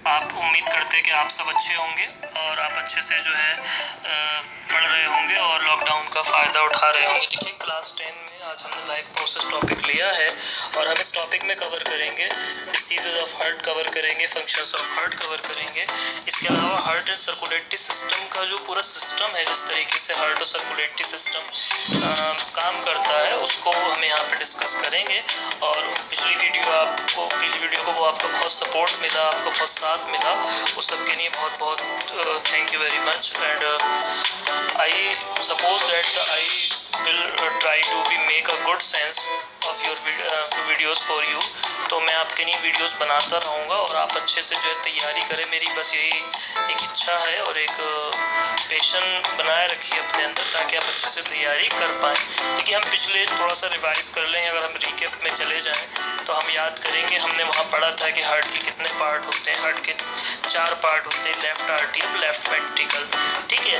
आप उम्मीद करते हैं कि आप सब अच्छे होंगे और आप अच्छे से जो है पढ़ रहे होंगे और लॉकडाउन का फ़ायदा उठा रहे होंगे। देखिए क्लास 10 में आज हमने लाइफ प्रोसेस टॉपिक लिया है और हम इस टॉपिक में कवर करेंगे डिसीजेज ऑफ हार्ट, कवर करेंगे फंक्शंस ऑफ हार्ट, कवर करेंगे। इसके अलावा हार्ट एंड सर्कुलेटरी सिस्टम का जो पूरा सिस्टम है, जिस तरीके से हार्ट और सर्कुलेटरी सिस्टम काम करता है, उसको हम यहाँ पे डिस्कस करेंगे। और पिछली वीडियो को वो आपको बहुत सपोर्ट मिला, आपको बहुत साथ मिला, उस सब के लिए बहुत बहुत thank you very much. And I suppose that I will try to be make a good sense of your videos for you। तो मैं आपके लिए वीडियोस बनाता रहूँगा और आप अच्छे से जो है तैयारी करें। मेरी बस यही एक इच्छा है और एक पेशन बनाए रखिए अपने अंदर, ताकि आप अच्छे से तैयारी कर पाएँ। देखिए हम पिछले थोड़ा सा रिवाइज कर लें, अगर हम रिकेप में चले जाएँ तो हम याद करेंगे हमने वहाँ पढ़ा था कि हार्ट के कितने पार्ट होते हैं। हार्ट के 4 पार्ट होते हैं, लेफ्ट आर्टियम, लेफ्ट वेंट्रिकल, ठीक है,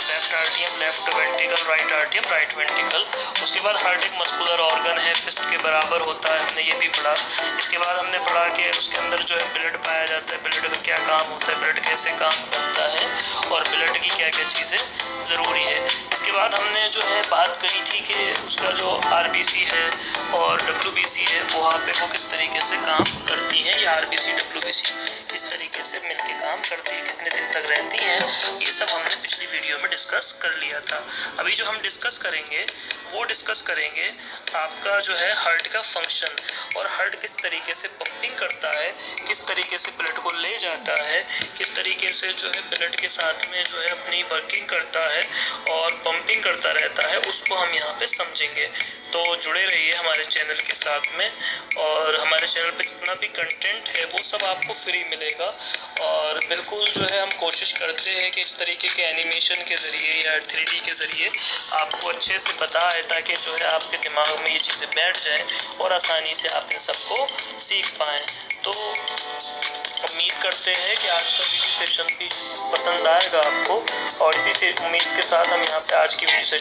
left आर्टियम, left ventricle, right आर्टियम, right ventricle. उसके बाद हार्ट एक मस्कुलर ऑर्गन है, फिस्ट के बराबर होता है, हमने ये भी पढ़ा। इसके बाद हमने पढ़ा कि उसके अंदर जो है ब्लड पाया जाता है, ब्लड का क्या काम होता है, ब्लड कैसे काम करता है और ब्लड की क्या क्या चीज़ें ज़रूरी है। इसके बाद हमने जो है बात करी थी कि उसका जो RBC है और WBC है वहाँ पे वो किस तरीके से काम करती है, या RBC WBC इस तरीके से मिलके काम करती है, कितने दिन तक रहती हैं, ये सब हमने पिछली वीडियो में डिस्कस कर लिया था। अभी जो हम डिस्कस करेंगे वो डिस्कस करेंगे आपका जो है हार्ट का फंक्शन, और हार्ट किस तरीके से पंपिंग करता है, किस तरीके से ब्लड को ले जाता है, किस तरीके से जो है ब्लड के साथ में जो है अपनी वर्किंग करता है और पंपिंग करता रहता है, उसको हम यहाँ पे समझेंगे। तो जुड़े रहिए हमारे चैनल के साथ में, और हमारे चैनल पे जितना भी कंटेंट है वो सब आपको फ्री मिलेगा। और बिल्कुल जो है हम कोशिश करते हैं कि इस तरीके के एनिमेशन के ज़रिए या 3D के ज़रिए आपको अच्छे से बताए, ताकि जो है आपके दिमाग में ये चीज़ें बैठ जाएँ और आसानी से आप इन सबको सीख पाएँ। तो उम्मीद करते हैं कि आज का वीडियो सेशन भी पसंद आएगा आपको, और इसी से उम्मीद के साथ हम यहाँ पे आज की वीडियो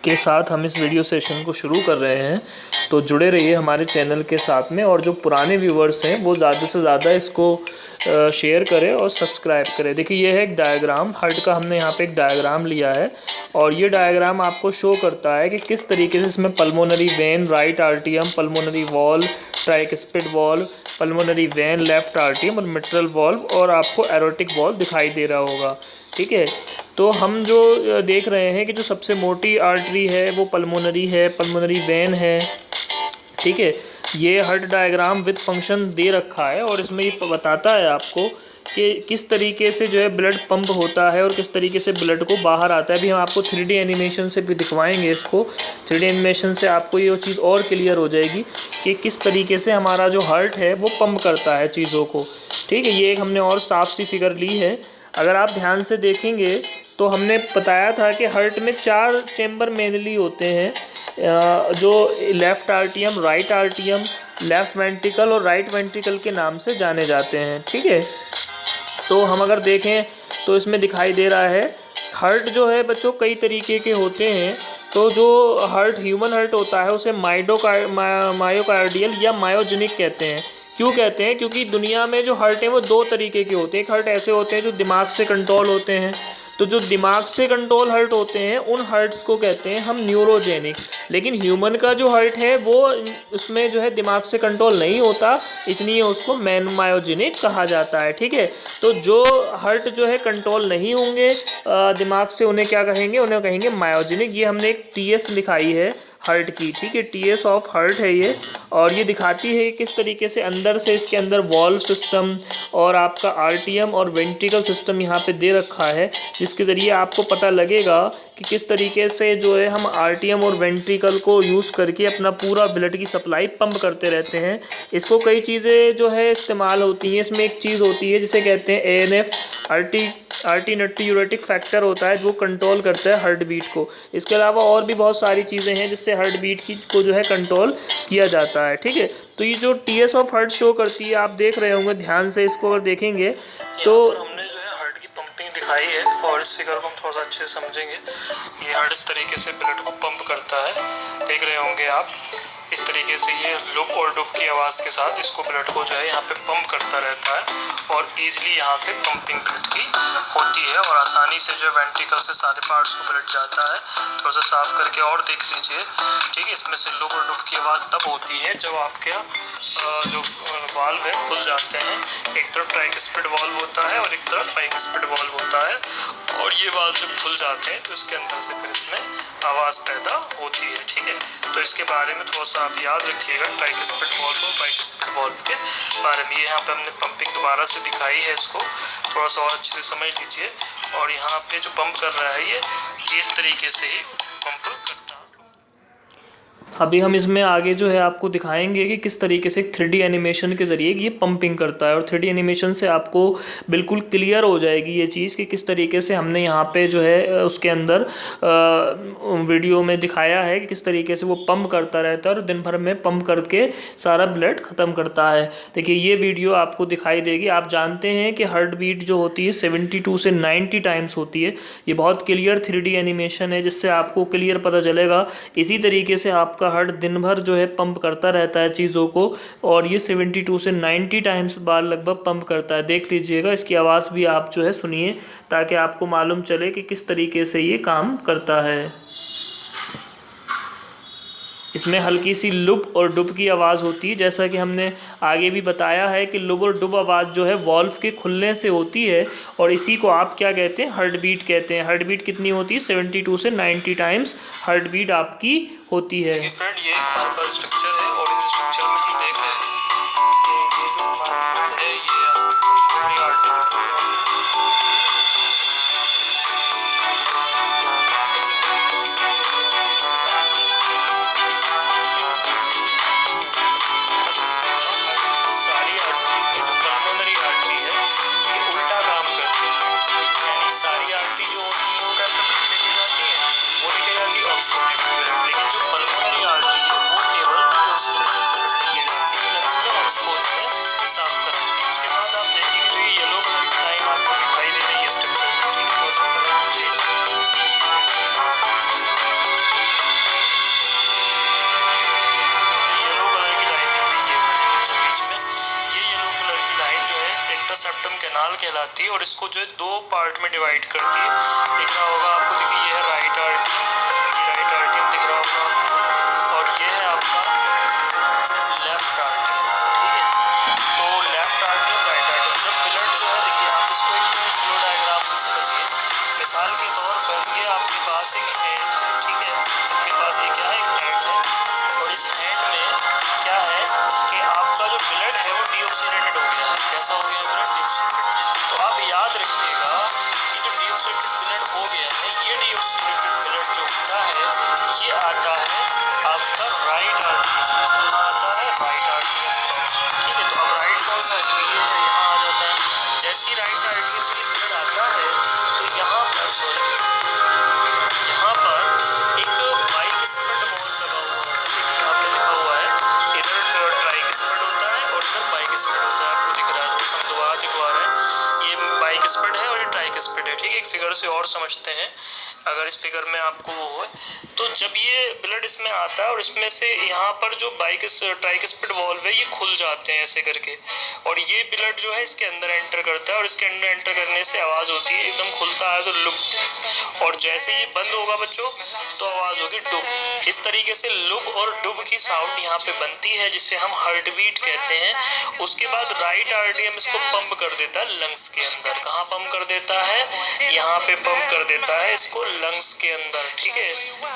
के साथ हम इस वीडियो सेशन को शुरू कर रहे हैं। तो जुड़े रहिए हमारे चैनल के साथ में, और जो पुराने व्यूवर्स हैं वो ज़्यादा से ज़्यादा इसको शेयर करें और सब्सक्राइब करें। देखिए ये है एक डायग्राम हार्ट का, हमने यहाँ पे एक डायग्राम लिया है, और ये डायग्राम आपको शो करता है कि किस तरीके से इसमें pulmonary vein, right आर्टियम, pulmonary valve, tricuspid valve, pulmonary vein, left आर्टियम और मिट्रल वॉल्व, और आपको एरोटिक वॉल्व दिखाई दे रहा होगा, ठीक है। तो हम जो देख रहे हैं कि जो सबसे मोटी आर्टरी है वो पल्मोनरी है, पल्मोनरी वेन है, ठीक है। ये हार्ट डायग्राम विद फंक्शन दे रखा है, और इसमें ये बताता है आपको कि किस तरीके से जो है ब्लड पंप होता है और किस तरीके से ब्लड को बाहर आता है। अभी हम आपको 3D एनिमेशन से भी दिखवाएंगे इसको। 3D एनिमेशन से आपको ये चीज़ और क्लियर हो जाएगी कि किस तरीके से हमारा जो हार्ट है वो पंप करता है चीज़ों को, ठीक है। ये एक हमने और साफ सी फिगर ली है। अगर आप ध्यान से देखेंगे तो हमने बताया था कि हार्ट में 4 चेम्बर मेनली होते हैं, जो लेफ़्ट आर्टियम, राइट आर्टियम, लेफ़्ट वेंट्रिकल और राइट वेंट्रिकल के नाम से जाने जाते हैं, ठीक है। तो हम अगर देखें तो इसमें दिखाई दे रहा है हार्ट जो है बच्चों कई तरीके के होते हैं। तो जो हार्ट ह्यूमन हार्ट होता है उसे मायोकार्डियल या मायोजेनिक कहते हैं। क्यों कहते हैं? क्योंकि दुनिया में जो हार्ट हैं वो 2 तरीके के होते हैं। एक हार्ट ऐसे होते हैं जो दिमाग से कंट्रोल होते हैं, तो जो दिमाग से कंट्रोल हार्ट होते हैं उन हार्ट्स को कहते हैं हम न्यूरोजेनिक। लेकिन ह्यूमन का जो हार्ट है वो उसमें जो है दिमाग से कंट्रोल नहीं होता, इसलिए उसको मायोजेनिक कहा जाता है, ठीक है। तो जो हार्ट जो है कंट्रोल नहीं होंगे दिमाग से, उन्हें क्या कहेंगे? उन्हें कहेंगे मायोजेनिक। ये हमने एक TS लिखाई है हार्ट की, ठीक है, TS ऑफ हार्ट है ये, और ये दिखाती है किस तरीके से अंदर से इसके अंदर वॉल्व सिस्टम और आपका आर्टियम और वेंट्रिकल सिस्टम यहाँ पे दे रखा है, जिसके ज़रिए आपको पता लगेगा कि किस तरीके से जो है हम आर्टियम और वेंट्रिकल को यूज़ करके अपना पूरा ब्लड की सप्लाई पंप करते रहते हैं। इसको कई चीज़ें जो है इस्तेमाल होती हैं। इसमें एक चीज़ होती है जिसे कहते हैं ANF, नाट्रियूरेटिक फैक्टर होता है, जो कंट्रोल करता है हार्ट बीट को। इसके अलावा और भी बहुत सारी चीज़ें हैं जिससे हार्ट बीट को जो है कंट्रोल किया जाता है, ठीक है। तो ये जो TS ऑफ हार्ट शो करती है, आप देख रहे होंगे ध्यान से, इसको अगर देखेंगे तो हमने जो है हार्ट की पंपिंग दिखाई है, और इस फिगर को हम थोड़ा सा अच्छे से समझेंगे। ये हार्ट इस तरीके से ब्लड को पंप करता है, देख रहे होंगे आप। इस तरीके से ये लुप और डुप की आवाज़ के साथ इसको ब्लड को जो है यहाँ पे पंप करता रहता है और ईजिली यहाँ से पंपिंग ब्लड की होती है और आसानी से जो वेंट्रिकल से सारे पार्ट्स को ब्लड जाता है। थोड़ा सा साफ करके और देख लीजिए, ठीक है। इसमें से लुप और डुप की आवाज़ तब होती है जब आपके जो वाल्व है खुल जाते हैं। एक तरफ ट्राइकस्पिड वाल्व होता है और एक तरफ बाइकस्पिड वाल्व होता है और ये वाल्व जब खुल जाते हैं तो इसके अंदर से फिर इसमें आवाज़ पैदा होती है, ठीक है। तो इसके बारे में थोड़ा सा आप याद रखिएगा, ट्राइकस्पिड वाल्व और बाइकस्पिड वाल्व के बारे में। ये यहाँ पे हमने पंपिंग दोबारा से दिखाई है, इसको थोड़ा सा और अच्छे से समझ लीजिए। और यहाँ पे जो पंप कर रहा है ये इस तरीके से ही पंप करता है। अभी हम इसमें आगे जो है आपको दिखाएंगे कि किस तरीके से 3D एनिमेशन के ज़रिए ये पंपिंग करता है और 3D एनिमेशन से आपको बिल्कुल क्लियर हो जाएगी ये चीज़ कि किस तरीके से हमने यहाँ पे जो है उसके अंदर वीडियो में दिखाया है कि किस तरीके से वो पंप करता रहता है और दिन भर में पंप करके सारा ब्लड ख़त्म करता है। देखिए ये वीडियो आपको दिखाई देगी। आप जानते हैं कि हार्ट बीट जो होती है 72 से 90 टाइम्स होती है। ये बहुत क्लियर 3D एनिमेशन है जिससे आपको क्लियर पता चलेगा। इसी तरीके से आपका हार्ट दिन भर जो है पंप करता रहता है चीज़ों को और ये 72 से 90 टाइम्स बार लगभग पंप करता है। देख लीजिएगा, इसकी आवाज़ भी आप जो है सुनिए ताकि आपको मालूम चले कि किस तरीके से ये काम करता है। इसमें हल्की सी लुप और डुब की आवाज़ होती है, जैसा कि हमने आगे भी बताया है कि लुप और डुब आवाज़ जो है वॉल्व के खुलने से होती है और इसी को आप क्या कहते हैं, हार्ट बीट कहते हैं। हार्ट बीट कितनी होती है? 72 से 90 टाइम्स हार्ट बीट आपकी होती है। फ्रेंड ये हमारे पास स्ट्रक्चर है और इस स्ट्रक्चर में हम देख रहे हैं कि ये जो हमारा है ये आर्टिकल कैनाल कहलाती है और इसको जो है दो पार्ट में डिवाइड करती है। दिख रहा होगा आपको, देखिए ये है राइट आर्टरी, ये राइट आर्टरी दिख रहा होगा और ये है आपका लेफ्ट आर्टरी, ठीक है। तो लेफ्ट आर्टरी और राइट आर्टरी जब ब्लड जो है, देखिए आप इसको एक फ्लो डायग्राम से समझिए। मिसाल के तौर पर ये आपके पास एक हैंड है, ठीक है। आपके पास ये क्या है, एक हैंड है और इस हैंड में क्या है कि आपका जो ब्लड है वो डीऑक्सीनेटेड हो गया है। कैसा हो गया ब्लड? तो आप याद रखिएगा कि जो डीऑक्सीनेटेड ब्लड हो गया है, ये डीऑक्सीनेटेड ब्लड जो होता है ये आता है आपका राइट आर्टरी, आता है राइट आर्टरी, ठीक है। तो अब राइट कौन सा है? ये यहाँ आ जाता है। जैसे ही राइट आर्टरी से ब्लड आता है तो यहाँ पर यहाँ पर एक बाइकस्पिड वाल्व लगा हुआ होता है। देखिए यहाँ पे लिखा हुआ है, इधर ट्राइकस्पिड होता है और इधर बाइकस्पिड होता है। आपको दिख रहा है, तो हम दोबारा दिखवा रहे हैं। ये बाइकस्पिड है और ये ट्राइकस्पिड है, ठीक है। एक फिगर से और समझते हैं, अगर इस फिगर में आपको वो हो तो जब ये ब्लड इसमें आता है और इसमें से यहाँ पर जो ट्राइकस्पिड वाल्व है ये खुल जाते हैं ऐसे करके और ये ब्लड जो है इसके अंदर एंटर करता है और इसके अंदर एंटर करने से आवाज़ होती है, एकदम खुलता है तो लुप, और जैसे ये बंद होगा बच्चों तो आवाज़ होगी डुब। इस तरीके से लुप और डुब की साउंड यहाँ पे बनती है जिसे हम हार्ट बीट कहते हैं। उसके बाद राइट आर्टरियम इसको पंप कर देता है लंग्स के अंदर। कहाँ पंप कर देता है? यहाँ पे पंप कर देता है इसको लंग्स के अंदर, ठीक है।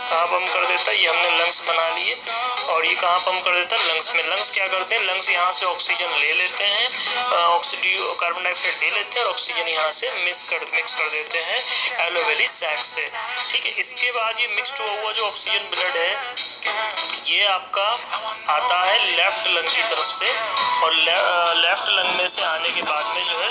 कहाँ पंप कर देता है? ये हमने लंग्स बना लिए और ये कहाँ पंप कर देता है? लंग्स में। लंग्स क्या करते हैं? लंग्स यहाँ से ऑक्सीजन ले लेते हैं, कार्बन डाइऑक्साइड ले लेते हैं और ऑक्सीजन यहाँ से मिक्स कर देते हैं एलोवेली सैक से, ठीक है। इसके बाद ये मिक्सड हुआ जो ऑक्सीजन ब्लड है ये आपका आता है लेफ्ट लंग की तरफ से और लेफ्ट लंग में से आने के बाद में जो है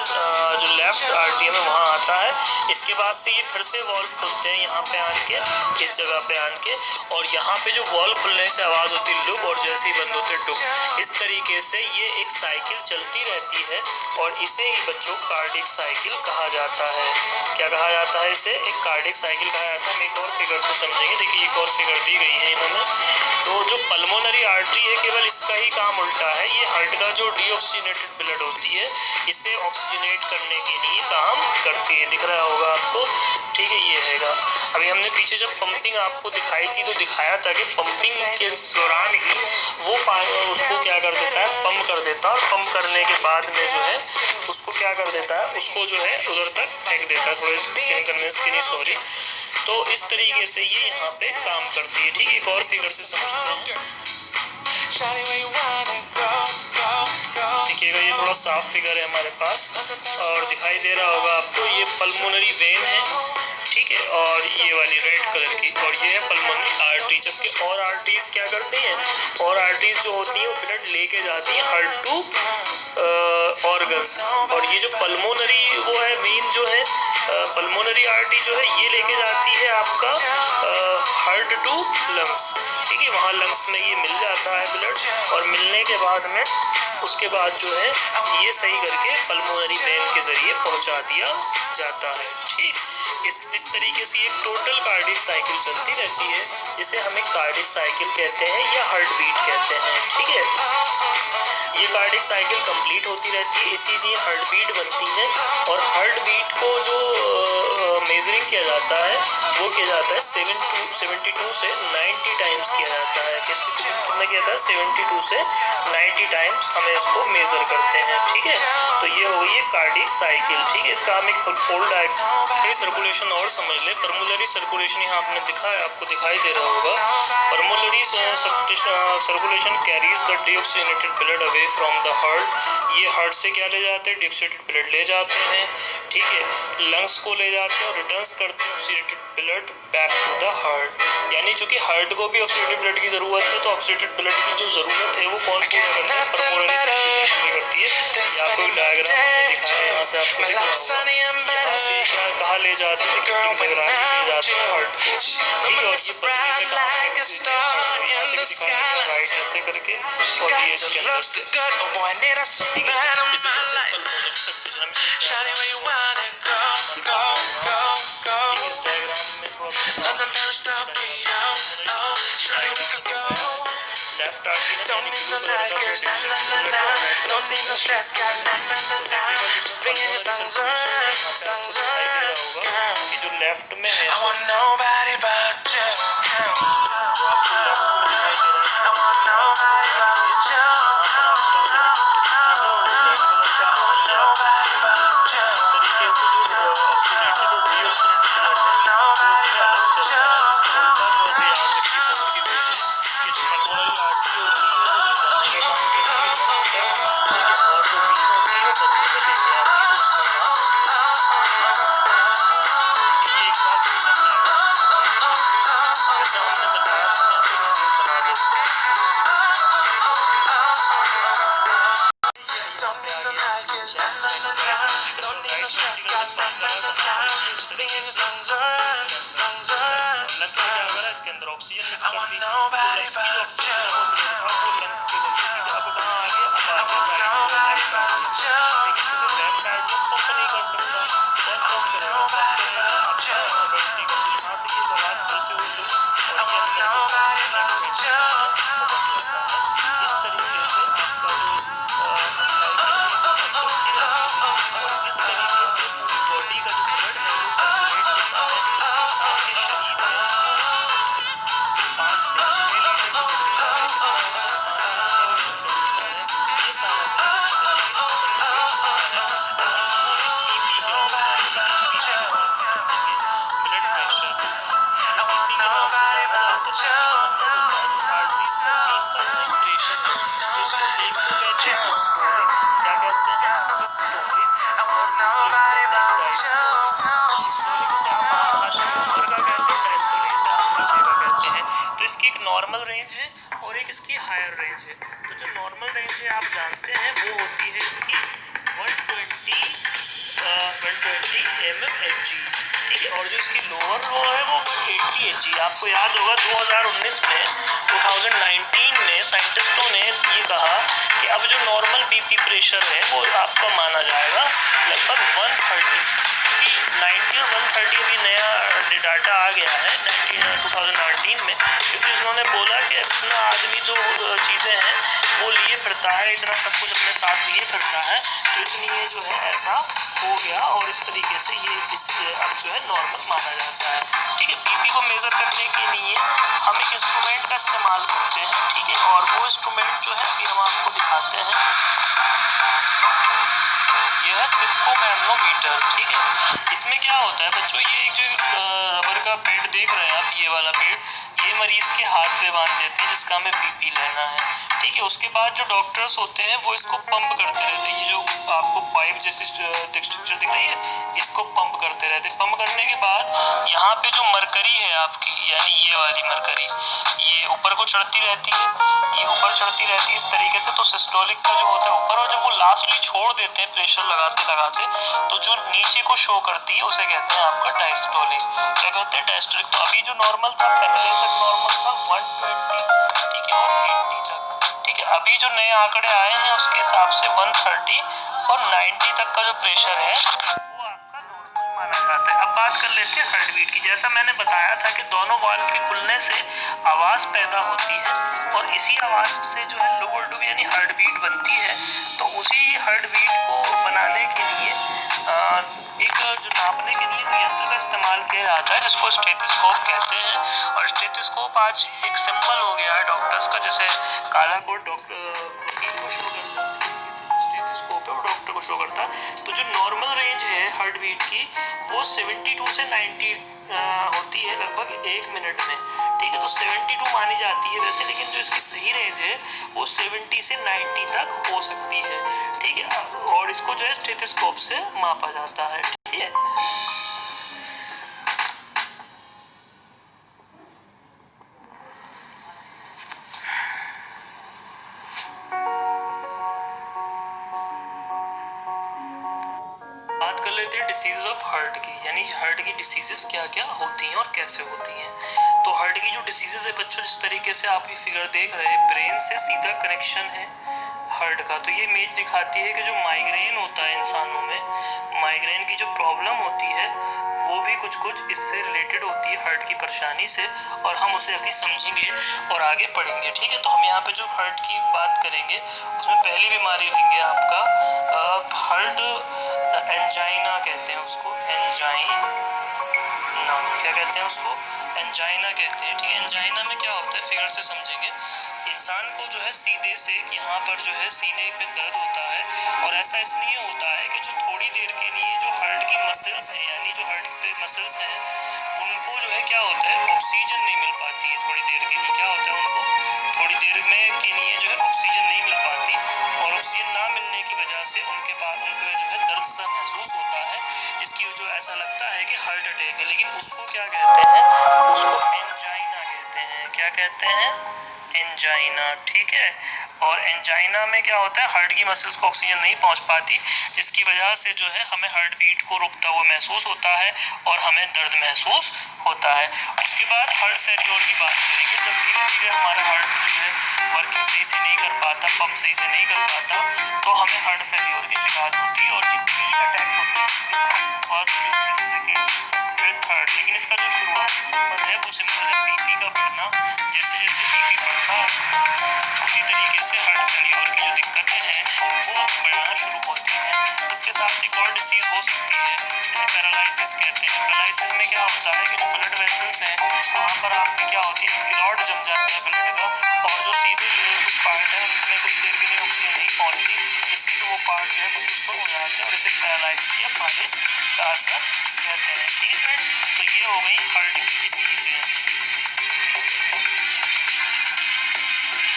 जो लेफ्ट आर्टरी में वहाँ आता है। इसके बाद से ये फिर से वॉल्व खुलते हैं यहाँ पे आके, इस जगह पे जान के, और यहाँ पे जो वॉल खुलने से आवाज़ होती है लुक, और जैसे ही बंद होते डुक। इस तरीके से ये एक साइकिल चलती रहती है और इसे ही बच्चों कार्डियक साइकिल कहा जाता है। क्या कहा जाता है इसे? एक कार्डियक साइकिल कहा जाता है। हम एक और फिगर को समझेंगे। देखिए एक और फिगर दी गई है इन्होंने। तो जो पल्मोनरी आर्टरी है केवल इसका ही काम उल्टा है। ये हार्ट का जो डीऑक्सीजनेटेड ब्लड होती है इसे ऑक्सीजनेट करने के लिए काम करती है। दिख रहा होगा आपको, ठीक है, ये हैगा। अभी हमने पीछे जब पंपिंग आपको दिखाई थी तो दिखाया था कि पंपिंग के दौरान ही वो उसको क्या कर देता है, पंप कर देता है, और पंप करने के बाद में जो है उसको क्या कर देता है, उसको जो है उधर तक फेंक देता है। थोड़े इनकन्वीनियंस के लिए सॉरी। तो इस तरीके से ये यहाँ पे काम करती है। ठीक है, एक और फिगर से समझते हैं। देखिएगा ये थोड़ा साफ फिगर है हमारे पास और दिखाई दे रहा होगा आपको। ये पल्मोनरी वेन है, ठीक है, और ये वाली रेड कलर की, और ये है पल्मोनरी आर्टरी। जबकि और आर्टरीज क्या करती हैं, और आर्टरीज जो होती हैं वो ब्लड लेके जाती हैं हार्ट टू ऑर्गन्स, और ये जो पल्मोनरी वो है वेन जो है, पल्मोनरी आर्टरी जो है ये लेके जाती है आपका हार्ट टू लंग्स। ठीक है, वहाँ लंग्स में ये मिल जाता है ब्लड, और मिलने के बाद में उसके बाद जो है ये सही करके पल्मोनरी वेन के जरिए पहुंचा दिया जाता है। ठीक, इस तरीके से एक टोटल कार्डियक साइकिल चलती रहती है, जिसे हमें कार्डियक साइकिल कहते हैं या हार्ट बीट कहते हैं। ठीक है, ये कार्डियक साइकिल कंप्लीट होती रहती है, इसीलिए हार्ट बीट बनती है। और हार्ट बीट को जो मेजरिंग किया जाता है वो किया जाता है 72 से 90 टाइम्स किया जाता है। कितना किया जाता है? 72 से 90 टाइम्स हमें इसको मेजर करते हैं। ठीक है, तो ये हो गई है कार्डियक साइकिल। ठीक है, इसका हम एक फुल डायग्राम सर्कुलेशन और समझ ले। पर्मुलरी सर्कुलेशन यहाँ आपने दिखा है, आपको दिखाई दे रहा होगा। Pulmonary circulation carries the deoxygenated blood away from the heart. ये हार्ट से क्या ले जाते हैं? डीऑक्सीजनेटेड ब्लड ले जाते हैं। ठीक है, लंग्स को ले जाते हैं और रिटर्न्स करते हैं oxidated blood back to the heart. यानी चूंकि हार्ट को भी ऑक्सीडेटेड ब्लड की जरूरत है, तो ऑक्सीडेटेड ब्लड की जो जरूरत है वो कौन पूरा करता है? पर्मुलरी सर्कुलेशन पूरी करती है। या कोई डायग्राम में दिखाया है, यहाँ से आपको दिख रहा होगा। यहाँ से क्या कहाँ ले जाते हैं? कितनी ले जाते हैं हार्ट को। ठीक है, और ये पतली में कहाँ यहाँ से दिखाया गया राइट ऐसे करके, और ये इसके अंदर से। ठीक है, इसे कहते हैं पल्मोनरी सर्कुलेशन। लेफ्ट आर्टरी कि जो लेफ्ट में है इसके अंदर ऑक्सीजन मिक्स कर दी, तो लंग्स की जो ऑक्सीजन था वो लंग्स के जरिए सीधे अब कहाँ आ गया, अब आ गया लेकिन चूंकि लेफ्ट साइड में पंप नहीं कर सकता, और पंप करेगा यहाँ से ये आवाज फिर से हुई और ये इस तरीके से आपका जो इस तरीके से बॉडी का जो ब्लड है वो सर्कुलेट करता है। इंसान के शरीर में 5 से 6 लीटर ये सारा ब्लड प्रेशर तो इसकी एक नॉर्मल रेंज है और एक इसकी हायर रेंज है। तो जो नॉर्मल रेंज है आप जानते हैं वो होती है इसकी 120 mmHg। ठीक है। और जो इसकी लोअर लो है वो 180 Hg। आपको याद होगा 2019 में 2019 में साइंटिस्टों ने ये कहा कि अब जो नॉर्मल बीपी प्रेशर है वो आपका माना जाएगा लगभग 130, क्योंकि 90 और 130 अभी नया डाटा आ गया है 2019 में, क्योंकि उन्होंने बोला कि इतना आदमी जो चीज़ें हैं वो लिए फिरता है, इतना सब कुछ अपने साथ लिए फिरता है, तो इसलिए जो है ऐसा हो गया और इस तरीके से ये अब जो है नॉर्मल माना जाता है। ठीक है। बीपी को मेज़र करने के लिए हम एक इंस्ट्रूमेंट का इस्तेमाल करते हैं। ठीक है। और वो इंस्ट्रूमेंट जो है अभी हम आपको दिखाते हैं, ये है सिफ्कोमैग्नोमीटर। ठीक है। इसमें क्या होता है बच्चों, ये एक जो रबर का पैड देख रहे हैं आप, ये वाला पैड, ये मरीज के हाथ पे बांध देते हैं जिसका हमें बीपी लेना है। ठीक है। उसके बाद जो डॉक्टर्स होते हैं वो इसको पंप करते रहते हैं। ये जो आपको पाइप जैसी स्ट्रक्चर दिख रही है, इसको पंप करते रहते हैं। पंप करने के बाद यहाँ पे जो मरकरी है आपकी, यानी ये वाली मरकरी, ये ऊपर को चढ़ती रहती है, ये ऊपर चढ़ती रहती है इस तरीके से, तो सिस्टोलिक का जो होता है ऊपर, और जब वो लास्टली छोड़ देते हैं प्रेशर लगाते लगाते, तो जो नीचे को शो करती है उसे कहते हैं आपका डायस्टोलिक। क्या कहते हैं? डायस्टोलिक। तो अभी जो नॉर्मल था, पहले तक नॉर्मल था 120, ठीक है, और 80 तक। ठीक है। अभी जो नए आंकड़े आए हैं उसके हिसाब से 130 और 90 तक का जो प्रेशर है वो आपका नॉर्मल माना जाता है। अब बात कर लेते हैं हार्ट बीट की। जैसा मैंने बताया था कि दोनों वाल्व के खुलने से आवाज पैदा होती है और इसी आवाज से जो है लुगुल डुब यानी हार्ट बीट बनती है। तो उसी हार्ट बीट को बनाने के लिए एक जो नापने के लिए यंत्र का इस्तेमाल किया जाता है जिसको स्टेथोस्कोप कहते हैं। और स्टेथोस्कोप आज एक सिंबल हो गया है डॉक्टर्स का, जैसे काला कोट डॉक्टर वकील को शो करता है, स्टेथोस्कोप है वो डॉक्टर को शो करता है। तो जो नॉर्मल रेंज है हार्ट बीट की वो 72 से 90 होती है लगभग 1 मिनट में। ठीक है। तो 72 मानी जाती है वैसे, लेकिन जो इसकी सही रेंज है वो 70 से 90 तक हो सकती है। ठीक है। और इसको जो है स्टेथोस्कोप से मापा जाता है। ठीक है। बात कर लेते हैं डिसीज ऑफ हार्ट की, यानी हार्ट की डिसीजेस क्या क्या होती हैं और कैसे होती हैं। तो हार्ट की जो डिसीजेस है बच्चों, जिस तरीके से आप ये फिगर देख रहे हैं, ब्रेन से सीधा कनेक्शन है हार्ट का। तो ये इमेज दिखाती है कि जो माइग्रेन होता है इंसानों में, माइग्रेन की जो प्रॉब्लम होती है वो भी कुछ कुछ इससे रिलेटेड होती है हार्ट की परेशानी से, और हम उसे अभी समझेंगे और आगे पढ़ेंगे। ठीक है। तो हम यहाँ पे जो हार्ट की बात करेंगे उसमें पहली बीमारी लेंगे आपका हार्ट एंजाइना कहते हैं उसको, एंजाइना, क्या कहते हैं उसको? एंजाइना कहते हैं। ठीक है। एंजाइना में क्या होता है फिगर से समझेंगे। इंसान को जो है सीधे से यहाँ पर जो है सीने में दर्द होता है, और ऐसा इसलिए होता है कि जो थोड़ी देर के लिए जो हार्ट की मसल्स हैं, यानी जो हार्ट पे मसल्स हैं, उनको जो है क्या होता है ऑक्सीजन नहीं मिल पाती है थोड़ी देर के लिए। क्या होता है उनको थोड़ी देर में के लिए जो है ऑक्सीजन नहीं मिल पाती, और ऑक्सीजन ना मिलने की वजह से उनके पास उनको जो है दर्द सा महसूस होता है, जिसकी जो ऐसा लगता है कि हार्ट अटैक है। लेकिन उसको क्या कहते हैं? उसको एंजाइना कहते हैं। क्या कहते हैं? एंजाइना। ठीक है। और एंजाइना में क्या होता है, हार्ट की मसल्स को ऑक्सीजन नहीं पहुंच पाती, जिसकी वजह से जो है हमें हार्ट बीट को रुकता हुआ महसूस होता है और हमें दर्द महसूस होता है। उसके बाद हार्ट फेल्योर की बात करेंगे। जब धीरे धीरे हमारा हार्ट जो है वर्किंग सही से नहीं कर पाता, पंप सही से नहीं कर पाता, तो हमें हार्ट फेल्योर की शिकायत होती है, और ये प्री अटैक होती है फर्स्ट, सेकेंड, फिर थर्ड। लेकिन इसका जो शुरुआती सिंपल है वो सिंपल है बीपी का बढ़ना। जैसे जैसे बीपी बढ़ता है उसी तरीके से हार्ट फेल्योर की जो दिक्कतें हैं वो बढ़ना शुरू होती हैं। इसके साथ एक और डिसीज हो सकती है जिसे पैरालिसिस कहते हैं। पैरालिसिस में क्या होता है कि जो ब्लड वेसल्स हैं वहाँ पर आपकी क्या होती है, क्लॉट जम जाता है ब्लड का, और जो सीधे कुछ पार्ट है उनमें कुछ देर के लिए ऑक्सीजन नहीं पहुँचती, जिससे कि वो पार्ट जो है वो सुन्न हो जाते हैं, और इसे पैरालिसिस या फालिस का असर कहते हैं। ठीक है फ्रेंड। तो ये हो गई हार्ट की डिसीजें।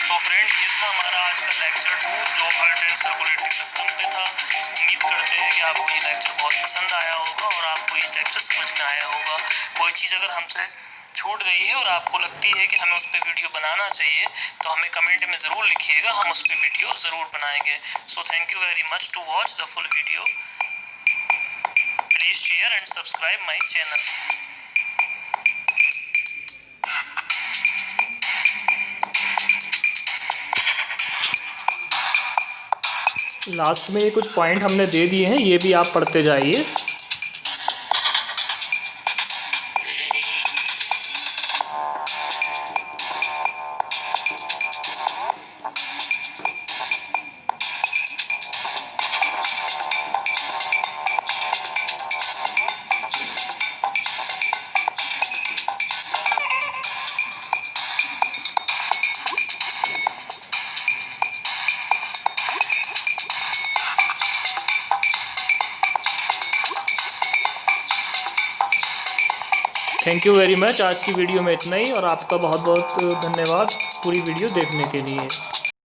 तो फ्रेंड ये था हमारा आज का लेक्चर 2 जो हार्ट एंड सर्कुलेटरी सिस्टम पे था। उम्मीद करते हैं कि आपको ये लेक्चर बहुत पसंद आया होगा और आपको ये लेक्चर समझ में आया होगा। कोई चीज़ अगर हमसे छूट गई है और आपको लगती है कि हमें उस पर वीडियो बनाना चाहिए तो हमें कमेंट में ज़रूर लिखिएगा, हम उस पर वीडियो ज़रूर बनाएंगे। So thank you very much to watch the full video. Please share and subscribe my channel. Last में ये कुछ पॉइंट हमने दे दिए हैं, ये भी आप पढ़ते जाइए। Thank you very much. आज की वीडियो में इतना ही और आपका बहुत बहुत धन्यवाद पूरी वीडियो देखने के लिए।